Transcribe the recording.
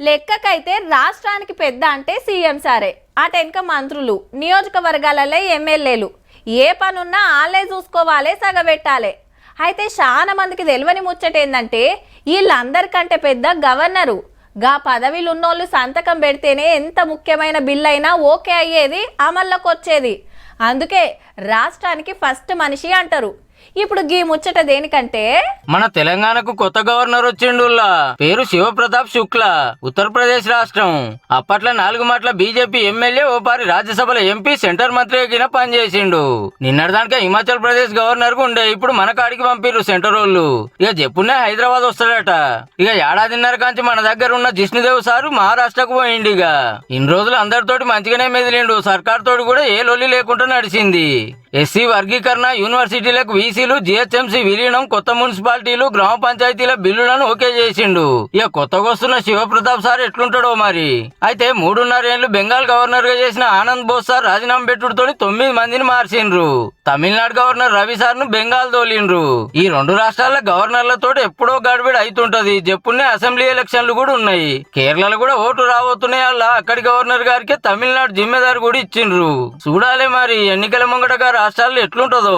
లెక్కకైతే రాష్ట్రానికి పెద్ద అంటే సీఎం సారే, అటెనక మంత్రులు, నియోజకవర్గాలలో ఎమ్మెల్యేలు. ఏ పనున్నా వాళ్ళే చూసుకోవాలి, సగబెట్టాలి. అయితే చాలా మందికి తెలియని ముచ్చట ఏంటంటే వీళ్ళందరికంటే పెద్ద గవర్నరు. గా పదవిలు ఉన్నోళ్ళు సంతకం పెడితేనే ఎంత ముఖ్యమైన బిల్ అయినా ఓకే అయ్యేది, అమల్లోకి వచ్చేది. అందుకే రాష్ట్రానికి ఫస్ట్ మనిషి అంటారు. ఇప్పుడు గీ ముచ్చట దేనికంటే మన తెలంగాణకు కొత్త గవర్నర్ వచ్చిండుల్లా. పేరు శివప్రతాప్ శుక్లా, ఉత్తరప్రదేశ్ రాష్ట్రం. అప్పట్లో 4 మాటల బీజేపీ ఎమ్మెల్యే, ఓపారి రాజ్యసభలో ఎంపీ, సెంటర్ మంత్రి కింద పనిచేసిండు. నిన్నటిదానికే హిమాచల్ ప్రదేశ్ గవర్నర్ కు ఉండే, ఇప్పుడు మన కాడికి పంపిర్రు సెంటర్ వాళ్ళు. ఇక చెప్పునే హైదరాబాద్ వస్తాడట. ఇక ఏడాదిన్నర కాంచి మన దగ్గర ఉన్న జిష్ణుదేవ్ సారు మహారాష్ట్రకు పోయిండు. ఇక ఇన్ని రోజులు అందరితోటి మంచిగానే మెదిలిండు. సర్కార్ తోటి కూడా ఏ లొల్లి లేకుండా నడిచింది. ఎస్సీ వర్గీకరణ, యూనివర్సిటీలకు వీసీలు, జిహెచ్ఎంసీ విలీనం, కొత్త మున్సిపాలిటీలు, గ్రామ పంచాయతీల బిల్లులను ఓకే చేసిండు. ఇక కొత్తగా వస్తున్న శివప్రతాప్ సార్ ఎట్లుంటాడో మరి. అయితే 3.5 ఏళ్లు బెంగాల్ గవర్నర్ గా చేసిన ఆనంద్ బోస్ సార్ రాజీనామా పెట్టుడుతో 9 మందిని మార్చిండ్రు. తమిళనాడు గవర్నర్ రవి సార్ ను బెంగాల్ తోలిండ్రు. ఈ 2 రాష్ట్రాల గవర్నర్లతో ఎప్పుడో గడిబిడి అవుతుంటది. చెప్పునే అసెంబ్లీ ఎలక్షన్లు కూడా ఉన్నాయి. కేరళలో కూడా ఓటు రాబోతున్నాయి. అలా అక్కడి గవర్నర్ గారికి తమిళనాడు జిమ్మెదారు కూడా ఇచ్చిండ్రు. చూడాలి మరి ఎన్నికల ముంగటగా రాష్ట్రాల్లో ఎట్లుంటదో.